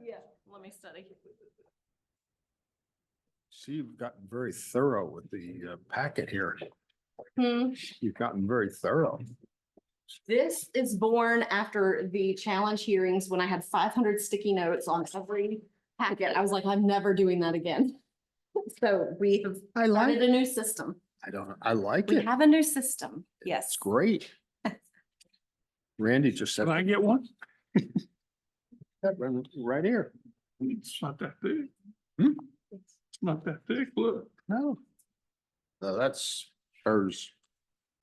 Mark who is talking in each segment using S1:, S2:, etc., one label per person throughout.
S1: Yeah, let me study.
S2: See, you've gotten very thorough with the packet here.
S1: Hmm.
S2: You've gotten very thorough.
S1: This is born after the challenge hearings when I had 500 sticky notes on every packet. I was like, I'm never doing that again. So we have started a new system.
S2: I like
S1: We
S2: it.
S1: have a new system. Yes.
S2: It's great. Randy just said.
S3: Can I get one?
S2: Right here.
S3: It's not that big.
S2: Hmm?
S3: It's not that thick, look.
S2: No. No, that's hers.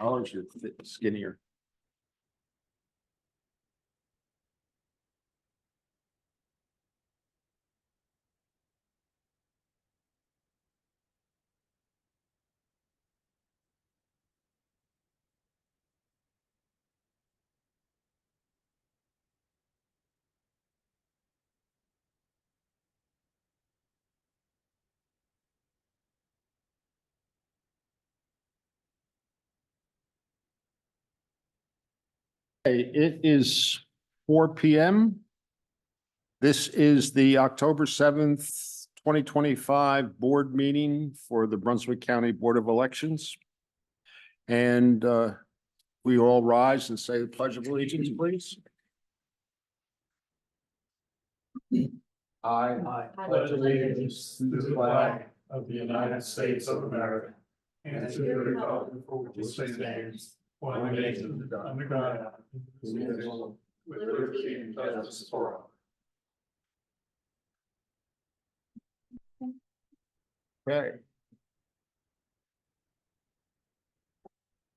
S2: Ours is skinnier. Hey, it is 4 p.m. This is the October 7th, 2025 board meeting for the Brunswick County Board of Elections. And we all rise and say the Pledge of Allegiance, please.
S3: I pledge allegiance to the flag of the United States of America and to the republic for which it stands, one nation under God, indivisible, with liberty and justice for all.
S2: Okay.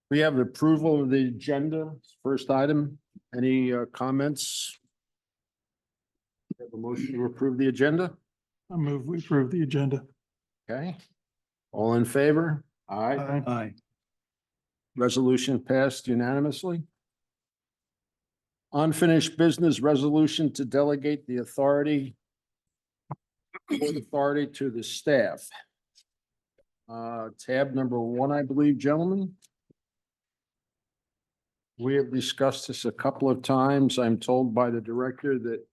S2: We have the approval of the agenda, first item. Any comments? Have a motion to approve the agenda?
S3: I move we approve the agenda.
S2: Okay. All in favor? Aye.
S3: Aye.
S2: Resolution passed unanimously. Unfinished business resolution to delegate the authority to the staff. Tab number 1, I believe, gentlemen. We have discussed this a couple of times. I'm told by the director that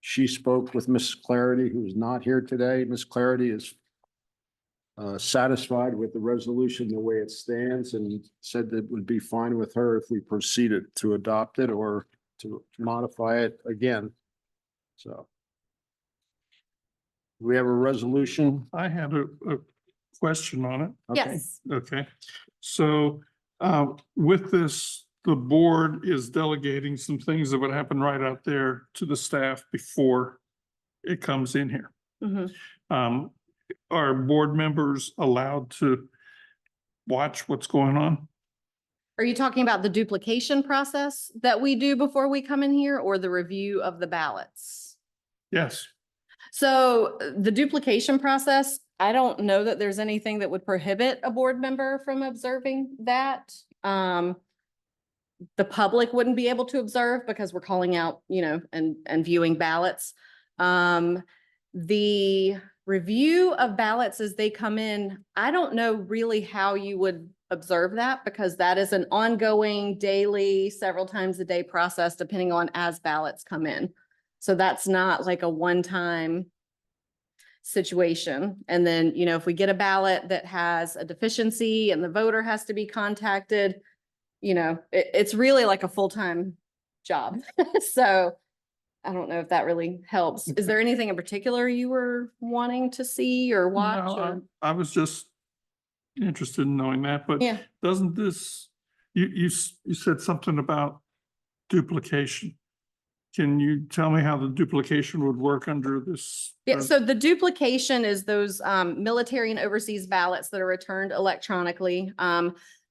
S2: she spoke with Miss Clarity, who is not here today. Miss Clarity is satisfied with the resolution the way it stands and said that it would be fine with her if we proceeded to adopt it or to modify it again. So we have a resolution.
S3: I had a question on it.
S2: Okay.
S1: Yes.
S3: Okay, so with this, the board is delegating some things that would happen right out there to the staff before it comes in here.
S1: Mhm.
S3: Are board members allowed to watch what's going on?
S1: Are you talking about the duplication process that we do before we come in here or the review of the ballots?
S3: Yes.
S1: So the duplication process, I don't know that there's anything that would prohibit a board member from observing that. The public wouldn't be able to observe because we're calling out, and viewing ballots. The review of ballots as they come in, I don't know really how you would observe that because that is an ongoing daily, several times a day process depending on as ballots come in. So that's not like a one-time situation. And then, if we get a ballot that has a deficiency and the voter has to be contacted, it's really like a full-time job. So I don't know if that really helps. Is there anything in particular you were wanting to see or watch?
S3: No,
S1: or-
S3: I was just interested in knowing that, but
S1: Yeah.
S3: doesn't this, you said something about duplication. Can you tell me how the duplication would work under this?
S1: Yeah, so the duplication is those military and overseas ballots that are returned electronically.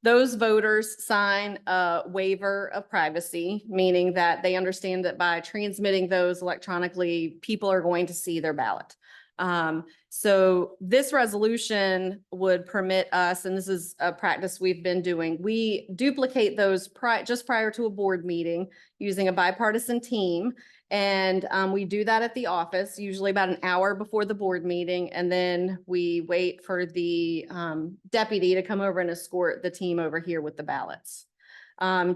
S1: Those voters sign a waiver of privacy, meaning that they understand that by transmitting those electronically, people are going to see their ballot. So this resolution would permit us, and this is a practice we've been doing, we duplicate those just prior to a board meeting using a bipartisan team. And we do that at the office, usually about an hour before the board meeting. And then we wait for the deputy to come over and escort the team over here with the ballots.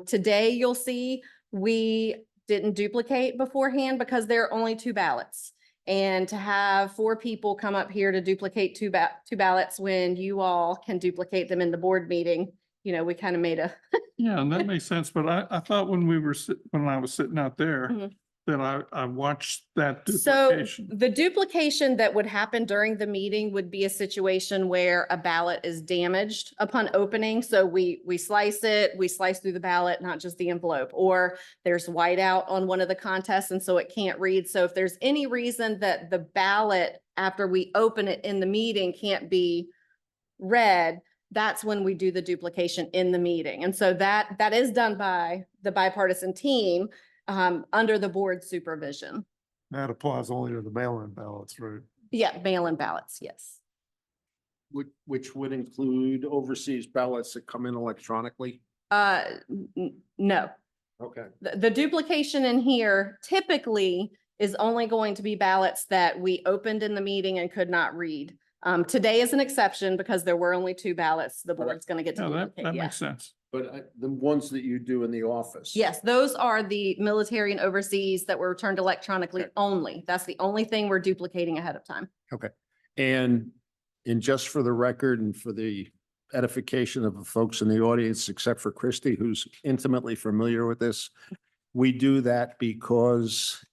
S1: Today, you'll see we didn't duplicate beforehand because there are only 2 ballots. And to have 4 people come up here to duplicate two ballots when you all can duplicate them in the board meeting, you know, we kind of made a,
S3: Yeah, and that makes sense, but I thought when when I was sitting out there,
S1: Mhm.
S3: that I watched that
S1: so
S3: duplication.
S1: the duplication that would happen during the meeting would be a situation where a ballot is damaged upon opening. So we slice through the ballot, not just the envelope, or there's whiteout on one of the contests and so it can't read. So if there's any reason that the ballot after we open it in the meeting can't be read, that's when we do the duplication in the meeting. And so that is done by the bipartisan team under the board supervision.
S3: That applies only to the mail-in ballots, right?
S1: Yeah, mail-in ballots, yes.
S2: Which would include overseas ballots that come in electronically?
S1: No,
S2: Okay.
S1: the duplication in here typically is only going to be ballots that we opened in the meeting and could not read. Today is an exception because there were only 2 ballots. The board's going to get to
S3: Yeah, that
S1: duplicate, yeah.
S3: makes sense.
S2: But the ones that you do in the office?
S1: Yes, those are the military and overseas that were returned electronically
S2: Okay.
S1: only. That's the only thing we're duplicating ahead of time.
S2: Okay. And just for the record and for the edification of the folks in the audience, except for Christy, who's intimately familiar with this, we do that because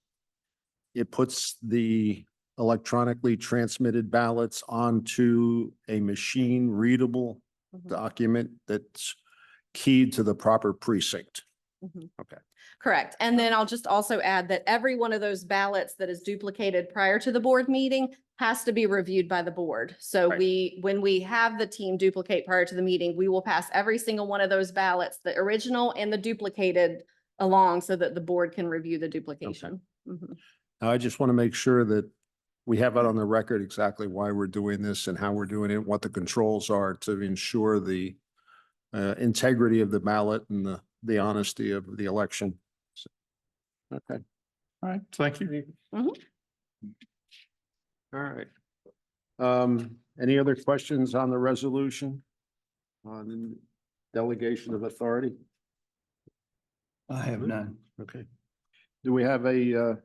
S2: it puts the electronically transmitted ballots onto a machine readable
S1: Mhm.
S2: document that's keyed to the proper precinct.
S1: Mhm.
S2: Okay.
S1: Correct. And then I'll just also add that every one of those ballots that is duplicated prior to the board meeting has to be reviewed by the board. So
S2: Right.
S1: when we have the team duplicate prior to the meeting, we will pass every single one of those ballots, the original and the duplicated, along so that the board can review the duplication. Mhm.
S2: Now, I just want to make sure that we have it on the record exactly why we're doing this and how we're doing it, what the controls are to ensure the integrity of the ballot and the honesty of the election. So, okay.
S3: All right, thank you.
S1: Mhm.
S2: All right. Any other questions on the resolution? On delegation of authority?
S4: I have none.
S2: Okay. Do we have a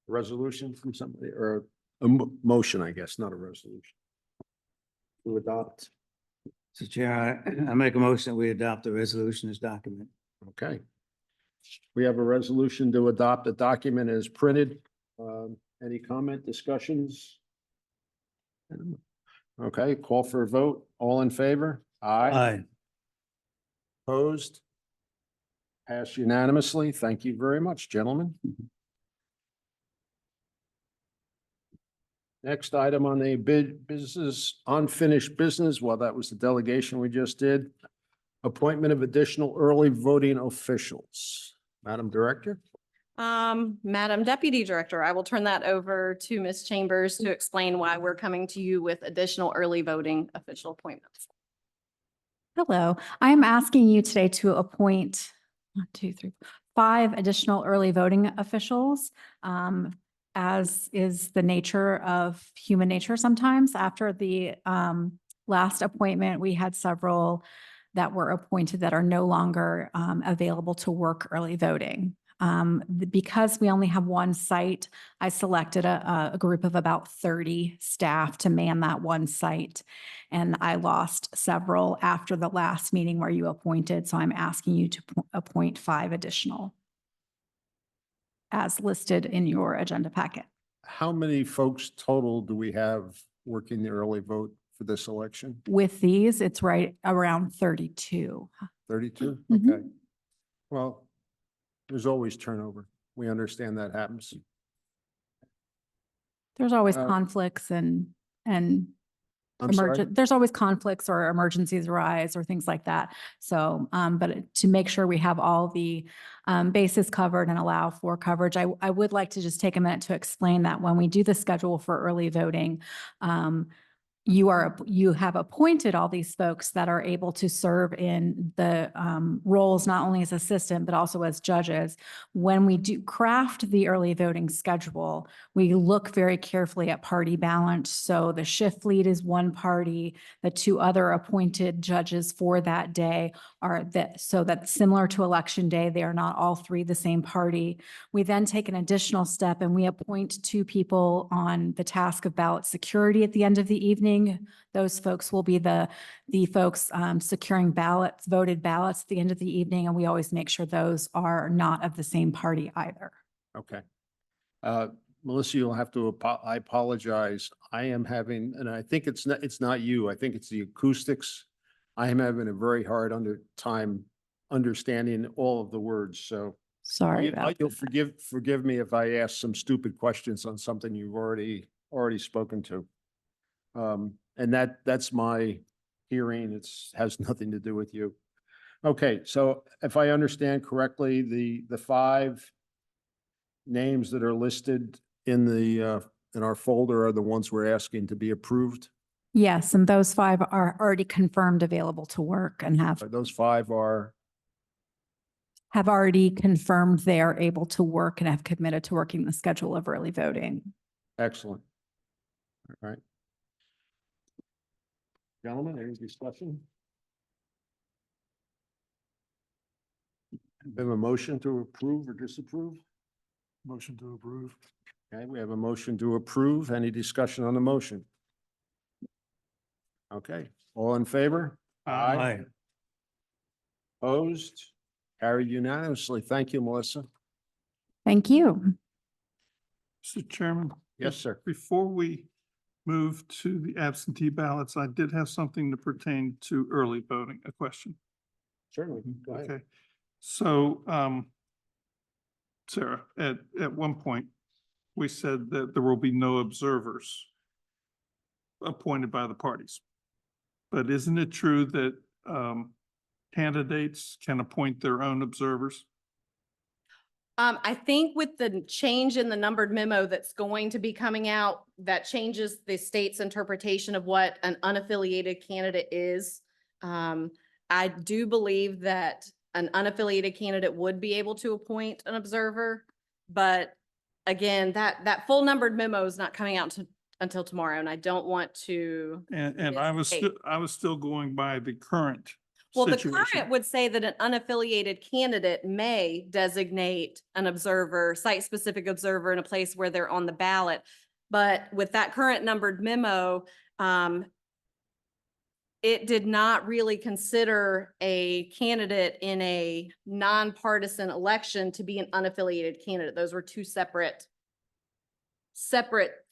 S2: resolution from somebody or a motion, I guess, not a resolution? To adopt?
S4: Mr. Chair, I make a motion that we adopt the resolution as document.
S2: Okay. We have a resolution to adopt a document as printed. Any comment, discussions? Okay, call for a vote. All in favor?
S4: Aye.
S2: Opposed? Passed unanimously. Thank you very much, gentlemen. Next item on the unfinished business, well, that was the delegation we just did. Appointment of additional early voting officials. Madam Director?
S1: Madam Deputy Director, I will turn that over to Ms. Chambers to explain why we're coming to you with additional early voting official appointments.
S5: Hello, I am asking you today to appoint 5 additional early voting officials. As is the nature of human nature sometimes. After the last appointment, we had several that were appointed that are no longer available to work early voting. Because we only have one site, I selected a group of about 30 staff to man that one site. And I lost several after the last meeting where you appointed. So I'm asking you to appoint 5 additional as listed in your agenda packet.
S2: How many folks total do we have working the early vote for this election?
S5: With these, it's right around 32.
S2: 32?
S5: Mhm.
S2: Okay. Well, there's always turnover. We understand that happens.
S5: There's always
S2: Uh,
S5: conflicts and
S2: I'm sorry?
S5: there's always conflicts or emergencies arise or things like that. So, but to make sure we have all the bases covered and allow for coverage, I would like to just take a minute to explain that when we do the schedule for early voting, you have appointed all these folks that are able to serve in the roles, not only as assistant, but also as judges. When we do craft the early voting schedule, we look very carefully at party balance. So the shift lead is one party, the two other appointed judges for that day are that, so that similar to election day, they are not all three the same party. We then take an additional step and we appoint two people on the task of ballot security at the end of the evening. Those folks will be the folks securing ballots, voted ballots at the end of the evening, and we always make sure those are not of the same party either.
S2: Okay. Melissa, you'll have to, I apologize. I am having, and I think it's not you. I think it's the acoustics. I am having a very hard time understanding all of the words, so.
S5: Sorry about
S2: You'll
S5: that.
S2: forgive me if I ask some stupid questions on something you've already spoken to. And that's my hearing. Has nothing to do with you. Okay, so if I understand correctly, the five names that are listed in in our folder are the ones we're asking to be approved.
S5: Yes, and those five are already confirmed available to work and
S2: Those five are,
S5: have already confirmed they are able to work and have committed to working the schedule of early voting.
S2: excellent. All right. Gentlemen, any discussion? We have a motion to approve or disapprove?
S3: Motion to approve.
S2: Okay, we have a motion to approve. Any discussion on the motion? Okay, all in favor?
S4: Aye.
S2: Opposed? Carried unanimously. Thank you, Melissa.
S5: Thank you.
S3: Mr. Chairman?
S2: Yes, sir.
S3: Before we move to the absentee ballots, I did have something to pertain to early voting, a question.
S2: Certainly. Go ahead.
S3: Okay, so, Sarah, at one point, we said that there will be no observers appointed by the parties. But isn't it true that, candidates can appoint their own observers?
S1: I think with the change in the numbered memo that's going to be coming out, that changes the state's interpretation of what an unaffiliated candidate is. I do believe that an unaffiliated candidate would be able to appoint an observer. But again, that full numbered memo is not coming out until tomorrow, and I don't want to.
S3: And I was, I was still going by the current
S1: Well, the
S3: situation.
S1: current would say that an unaffiliated candidate may designate an observer, site-specific observer in a place where they're on the ballot. But with that current numbered memo, it did not really consider a candidate in a nonpartisan election to be an unaffiliated candidate. Those were two separate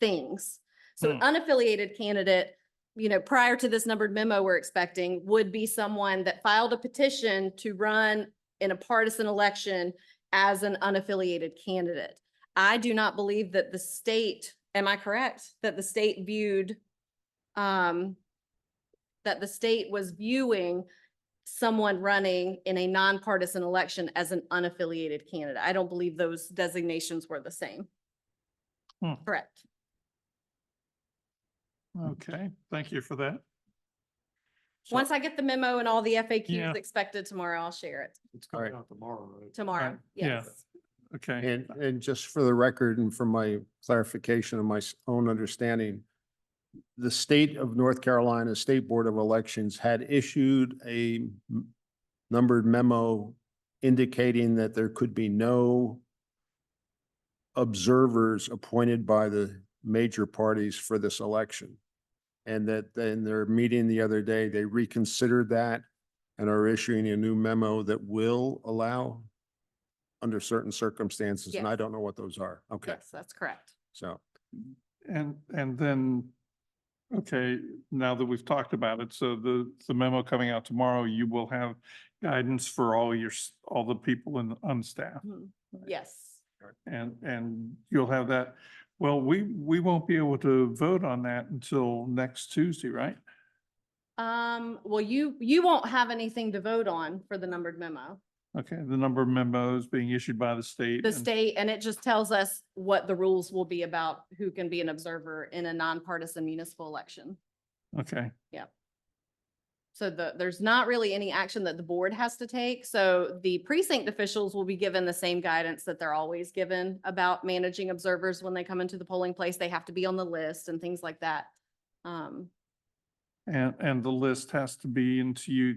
S1: things. So an unaffiliated candidate, prior to this numbered memo we're expecting, would be someone that filed a petition to run in a partisan election as an unaffiliated candidate. I do not believe that the state, am I correct? That the state viewed, that the state was viewing someone running in a nonpartisan election as an unaffiliated candidate. I don't believe those designations were the same. Correct.
S3: Okay, thank you for that.
S1: Once I get the memo and all the
S3: Yeah.
S1: FAQs expected tomorrow, I'll share it
S2: It's coming
S3: out
S2: tomorrow, right?
S1: tomorrow.
S3: yeah.
S1: Yes.
S3: Okay,
S2: And just for the record and for my clarification of my own understanding, the state of North Carolina State Board of Elections had issued a numbered memo indicating that there could be no observers appointed by the major parties for this election. And that in their meeting the other day, they reconsidered that and are issuing a new memo that will allow under certain circumstances, and I
S1: Yes.
S2: don't know what those are. Okay,
S1: Yes, that's correct.
S2: so,
S3: and then, okay, now that we've talked about it, so the memo coming out tomorrow, you will have guidance for all the people on staff.
S1: Mhm. Yes.
S3: And you'll have that. Well, we won't be able to vote on that until next Tuesday, right?
S1: Well, you won't have anything to vote on for the numbered memo.
S3: Okay, the number of memos being issued by the state.
S1: The
S3: and-
S1: state, and it just tells us what the rules will be about who can be an observer in a nonpartisan municipal election.
S3: Okay,
S1: So there's not really any action that the board has to take. So the precinct officials will be given the same guidance that they're always given about managing observers when they come into the polling place. They have to be on the list and things like that.
S3: and the list has to be into you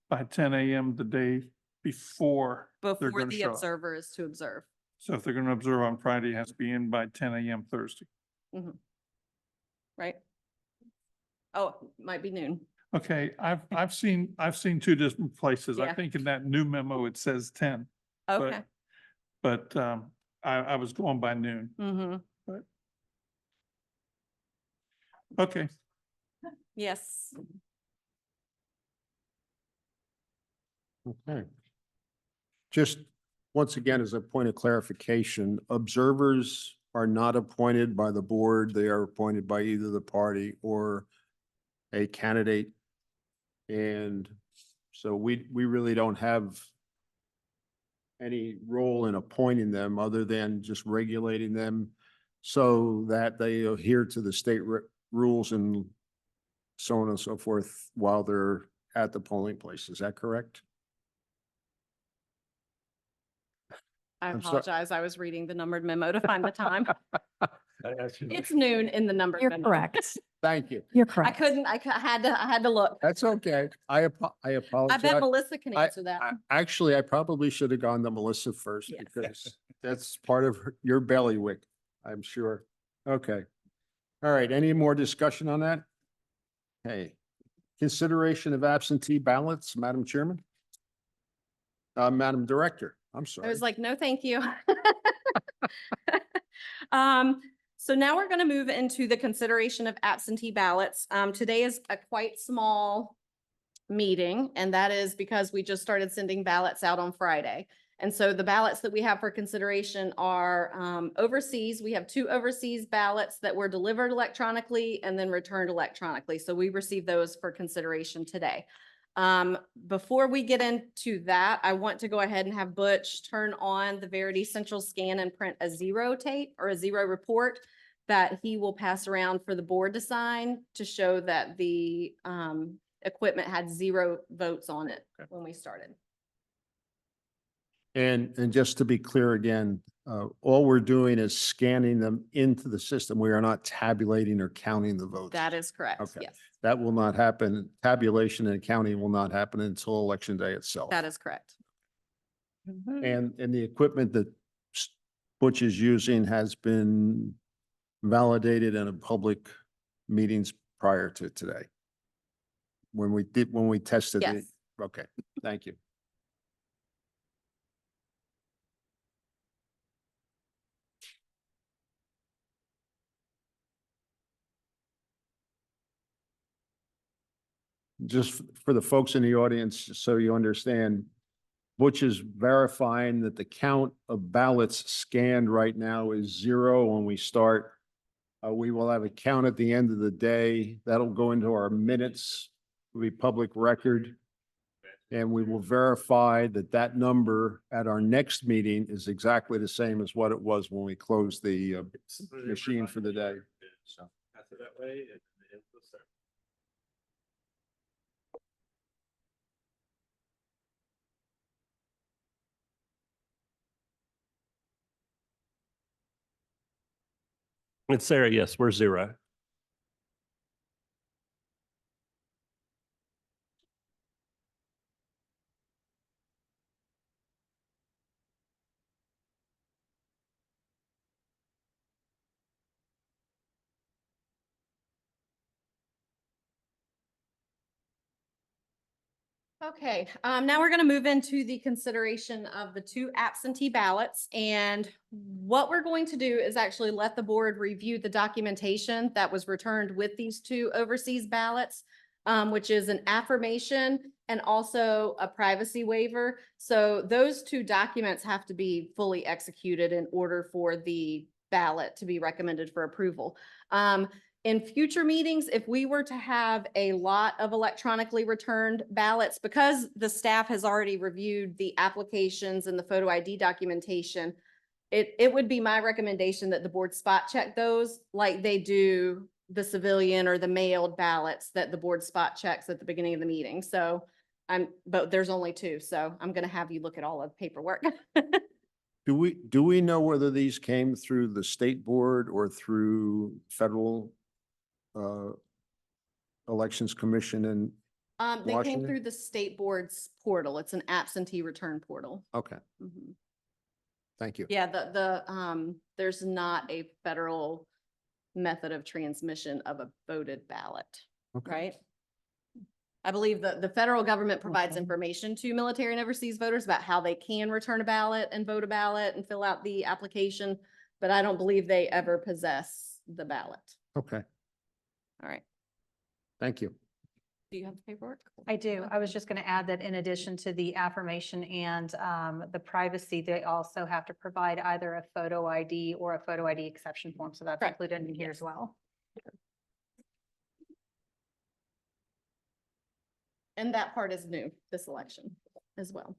S3: by 10 a.m. the day before they're
S1: Before
S3: going to
S1: the
S3: show up.
S1: observer is to observe.
S3: So if they're going to observe on Friday, it has to be in by 10 a.m. Thursday.
S1: Right? Oh, might be noon.
S3: Okay, I've seen two different places. I
S1: Yeah.
S3: think in that new memo, it says 10. But-
S1: Okay.
S3: But I was going by noon.
S1: Mm-hmm.
S3: Okay,
S1: Yes.
S2: Okay. Just once again, as a point of clarification, observers are not appointed by the board. They are appointed by either the party or a candidate. And so we really don't have any role in appointing them other than just regulating them so that they adhere to the state rules and so on and so forth while they're at the polling place. Is that correct?
S1: I
S2: I'm sorry.
S1: apologize. I was reading the numbered memo to find the time.
S3: I asked you.
S1: It's noon in the numbered
S5: You're
S1: memo.
S5: correct.
S2: Thank you.
S5: You're
S1: I
S5: correct.
S1: couldn't, I had to look.
S2: That's okay. I
S1: I
S2: apologize.
S1: bet Melissa can
S2: I-
S1: answer that.
S2: Actually, I probably should have gone to Melissa first
S1: Yes.
S2: because that's part of your bailiwick, I'm sure. Okay. All right. Any more discussion on that? Hey, consideration of absentee ballots, Madam Chairman? Madam Director, I'm
S1: I
S2: sorry.
S1: was like, no, thank you. So now we're going to move into the consideration of absentee ballots. Today is a quite small meeting, and that is because we just started sending ballots out on Friday. And so the ballots that we have for consideration are overseas. We have 2 overseas ballots that were delivered electronically and then returned electronically. So we received those for consideration today. Before we get into that, I want to go ahead and have Butch turn on the Verity Central Scan and print a 0 tape or a 0 report that he will pass around for the board to sign to show that the equipment had 0 votes on it when we started.
S2: And just to be clear again, all we're doing is scanning them into the system. We are not tabulating or counting the votes.
S1: That is correct,
S2: Okay.
S1: yes.
S2: That will not happen. Tabulation and counting will not happen until election day itself.
S1: That is correct.
S2: And the equipment that Butch is using has been validated in a public meetings prior to today. When we tested it.
S1: Yes.
S2: Okay, thank you. Just for the folks in the audience, so you understand, Butch is verifying that the count of ballots scanned right now is 0 when we start. We will have a count at the end of the day. That'll go into our minutes, will be public record. And we will verify that that number at our next meeting is exactly the same as what it was when we closed the machine for the day. So.
S6: It's Sarah. Yes, we're 0.
S1: Okay, now we're going to move into the consideration of the 2 absentee ballots. And what we're going to do is actually let the board review the documentation that was returned with these 2 overseas ballots, which is an affirmation and also a privacy waiver. So those 2 documents have to be fully executed in order for the ballot to be recommended for approval. In future meetings, if we were to have a lot of electronically returned ballots, because the staff has already reviewed the applications and the photo ID documentation, it would be my recommendation that the board spot check those like they do the civilian or the mailed ballots that the board spot checks at the beginning of the meeting. So but there's only two, so I'm gonna have you look at all of the paperwork.
S2: Do we know whether these came through the state board or through federal elections commission? And
S1: They came
S2: Washington?
S1: through the state board's portal. It's an absentee return portal.
S2: okay,
S1: Mhm.
S2: thank you.
S1: Yeah, there's not a federal method of transmission of a voted ballot,
S2: Okay.
S1: right? I believe that the federal government provides
S5: Okay.
S1: information to military and overseas voters about how they can return a ballot and vote a ballot and fill out the application, but I don't believe they ever possess the ballot.
S2: Okay,
S1: All right.
S2: thank you.
S1: Do you have the paperwork?
S7: I do. I was just going to add that in addition to the affirmation and the privacy, they also have to provide either a photo ID or a photo ID exception form. So that's
S1: Correct.
S7: included in here as well.
S1: And that part is new, this election as well.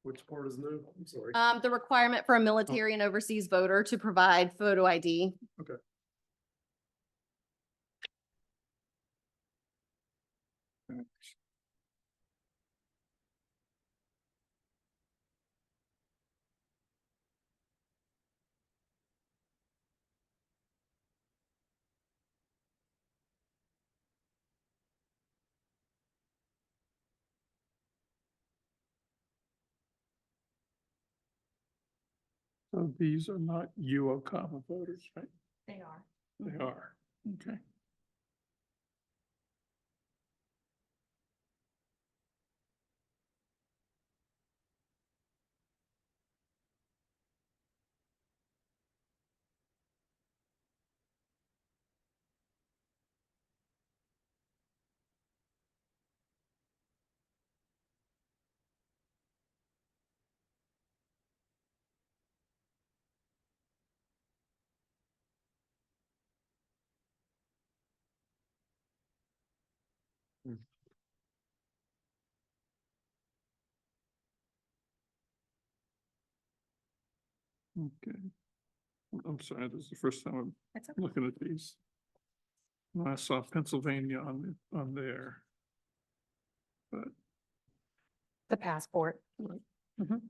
S3: Which part is new? I'm sorry.
S1: The requirement for a military and overseas voter to provide photo ID.
S3: Okay. So these are not UOCAVA voters, right?
S7: They are.
S3: They are. Okay. Okay. I'm sorry, this is the first time I'm
S7: That's okay.
S3: looking at these. I saw Pennsylvania on there. But
S7: The passport.
S3: Right.
S7: Mhm.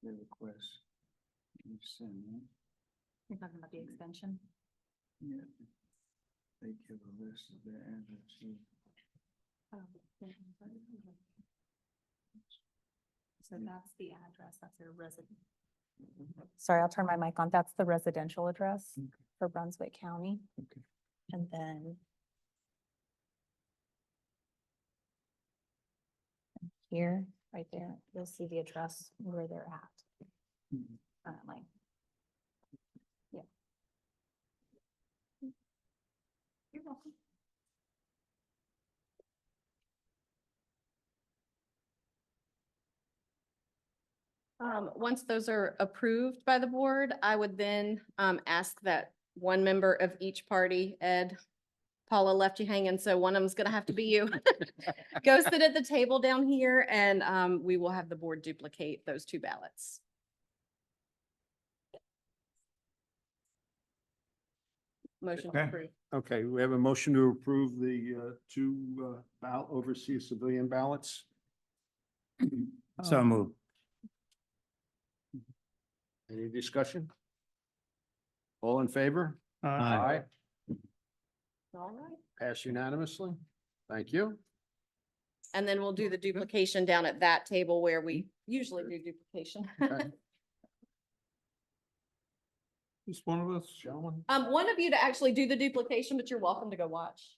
S4: The request. You send them.
S7: You're talking about the extension?
S4: Yeah. They give a list of their addresses.
S7: So that's the address. That's their resident. Sorry, I'll turn my mic on. That's the residential address
S4: Okay.
S7: for Brunswick County.
S4: Okay.
S7: And then here, right there, you'll see the address where they're at
S4: Mhm.
S7: currently. Yeah. You're welcome.
S1: Once those are approved by the board, I would then ask that one member of each party, Ed, Paula left you hanging, so one of them's gonna have to be you. Go sit at the table down here and we will have the board duplicate those two ballots. Motion to
S4: Okay.
S1: approve.
S2: Okay, we have a motion to approve the two overseas civilian ballots.
S4: So move.
S2: Any discussion? All in favor?
S4: Aye.
S1: All right.
S2: Pass unanimously. Thank you.
S1: And then we'll do the duplication down at that table where we usually do duplication.
S2: Okay.
S3: Just one of us.
S2: Gentlemen,
S1: One of you to actually do the duplication, but you're welcome to go watch.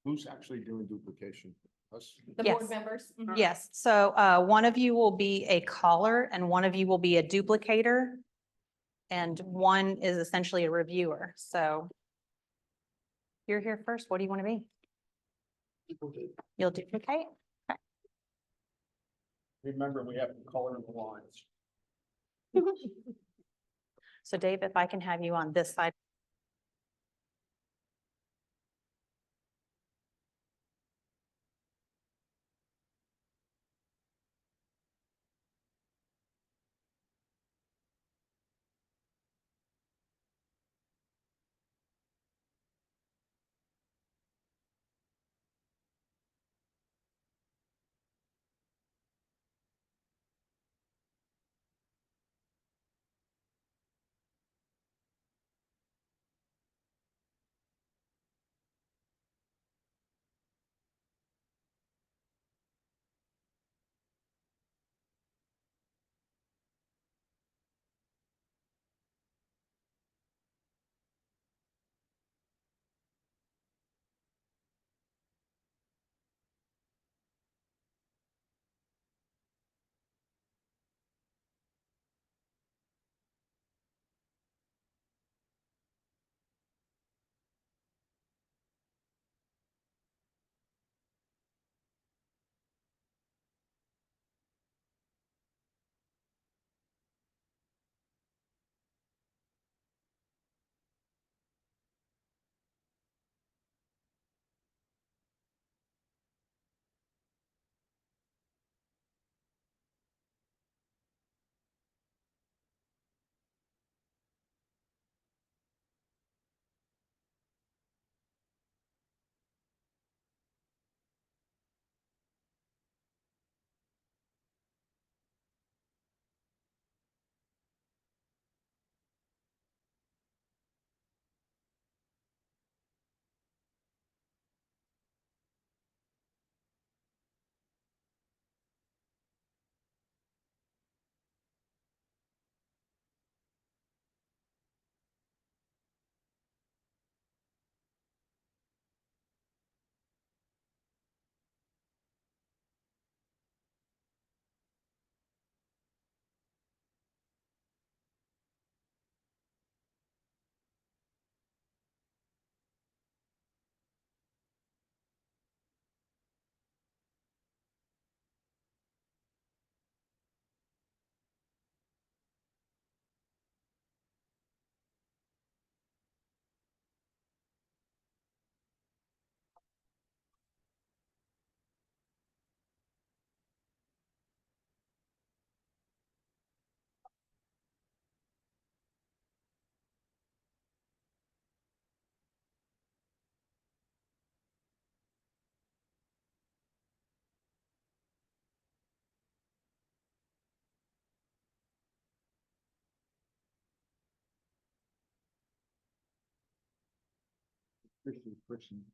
S2: who's actually doing duplication? Us?
S1: The board
S7: Yes.
S1: members. Mhm.
S7: Yes, so one of you will be a caller and one of you will be a duplicator. And one is essentially a reviewer, so. You're here first, what do you want to be? You'll duplicate?
S2: Remember, we have to color the lines.
S7: So Dave, if I can have you on this side.
S2: Christian.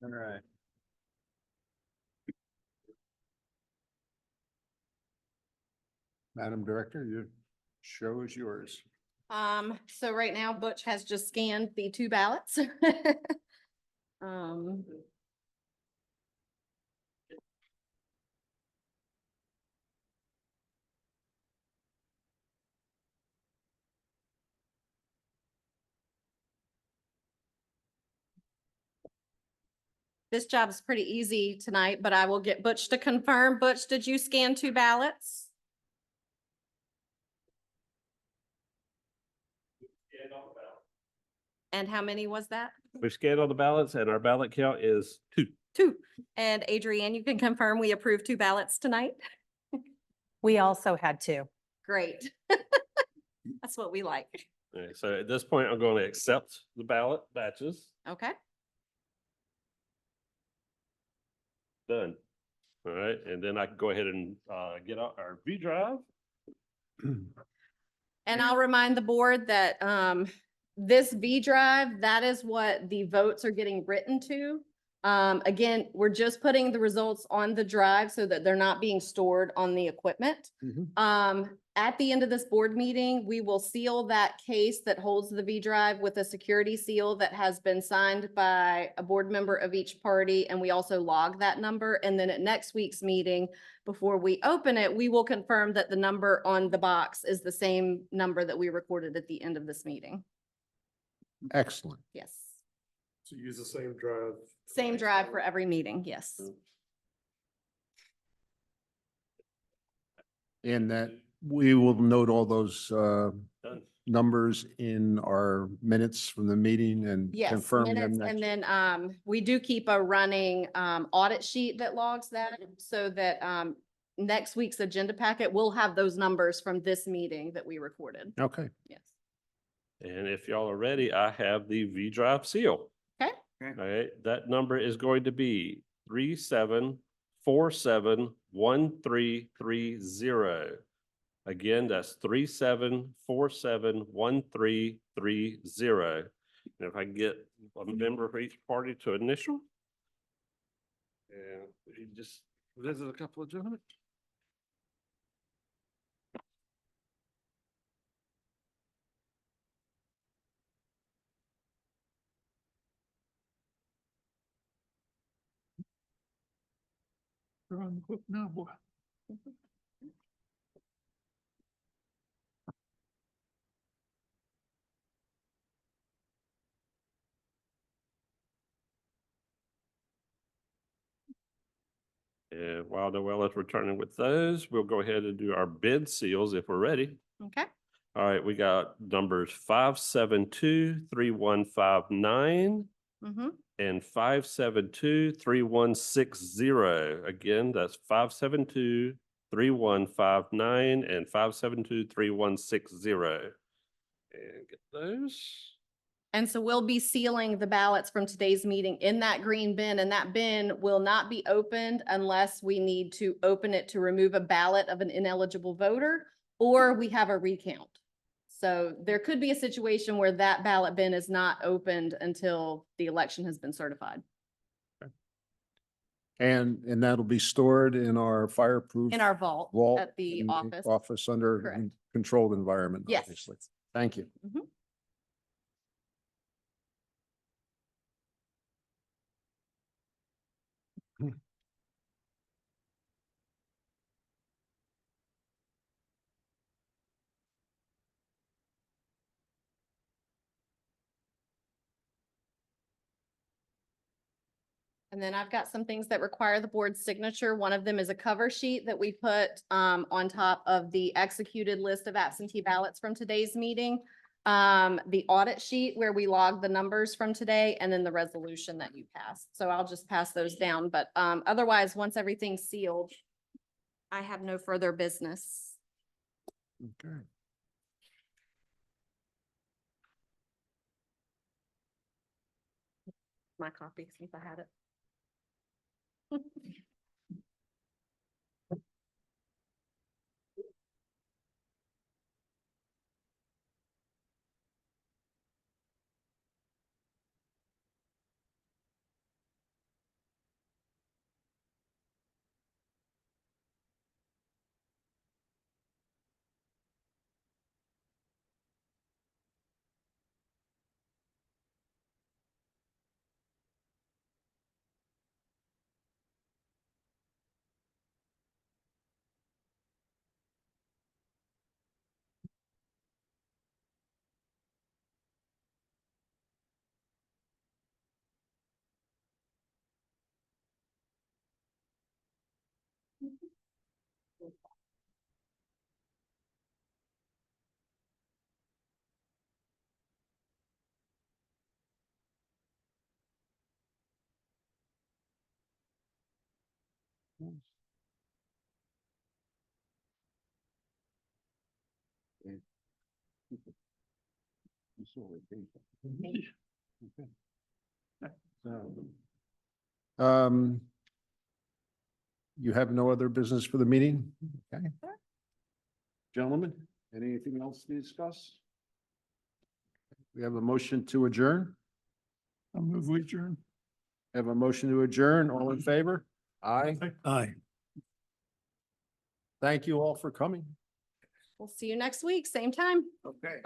S2: All right. Madam Director, your show is yours.
S1: So right now Butch has just scanned the two ballots. Um, This job's pretty easy tonight, but I will get Butch to confirm. Butch, did you scan two ballots? And how many was that?
S6: We've scanned all the ballots and our ballot count is 2.
S1: 2. And Adrienne, you can confirm we approved 2 ballots tonight?
S7: We also had two.
S1: Great. That's what we like.
S6: Okay, so at this point, I'm going to accept the ballot batches.
S1: Okay.
S6: Done. All right, and then I can go ahead and get out our V drive.
S1: And I'll remind the board that this V drive, that is what the votes are getting written to. Again, we're just putting the results on the drive so that they're not being stored on the equipment. At the end of this board meeting, we will seal that case that holds the V drive with a security seal that has been signed by a board member of each party, and we also log that number. And then at next week's meeting, before we open it, we will confirm that the number on the box is the same number that we recorded at the end of this meeting.
S2: Excellent.
S1: Yes.
S3: So use the same drive.
S1: Same drive for every meeting, yes.
S2: And that we will note all those
S6: Done.
S2: numbers in our minutes from the meeting and
S1: Yes,
S2: confirm them
S1: minutes,
S2: next.
S1: and then we do keep a running audit sheet that logs that so that next week's agenda packet will have those numbers from this meeting that we recorded.
S2: Okay,
S1: Yes.
S6: And if y'all are ready, I have the V drive seal.
S1: Okay.
S6: All right, that number is going to be 37471330. Again, that's 37471330. And if I can get a member for each party to initial. And you just visit a couple of gentlemen. You're on the hook now, boy. And while Noel is returning with those, we'll go ahead and do our bid seals if we're ready.
S1: Okay.
S6: All right, we got numbers 5723159
S1: Mm-hmm.
S6: and 5723160. Again, that's 5723159 and 5723160. And get those.
S1: And so we'll be sealing the ballots from today's meeting in that green bin, and that bin will not be opened unless we need to open it to remove a ballot of an ineligible voter or we have a recount. So there could be a situation where that ballot bin is not opened until the election has been certified.
S2: and that'll be stored in our fireproof.
S1: In our vault
S2: vault
S1: at the
S2: in the
S1: office.
S2: Office under
S1: Correct.
S2: controlled environment,
S1: Yes.
S2: obviously. Thank you.
S1: Mhm. And then I've got some things that require the board's signature. One of them is a cover sheet that we put on top of the executed list of absentee ballots from today's meeting. The audit sheet where we log the numbers from today, and then the resolution that you passed. So I'll just pass those down, but otherwise, once everything's sealed, I have no further business.
S2: Okay.
S1: My copy, since I had it.
S2: Um, you have no other business for the meeting? Okay. Gentlemen, anything else to discuss? We have a motion to adjourn.
S3: I'll move we adjourn.
S2: Have a motion to adjourn. All in favor? Aye.
S3: Aye.
S2: Thank you all for coming.
S1: We'll see you next week, same time.
S2: Okay.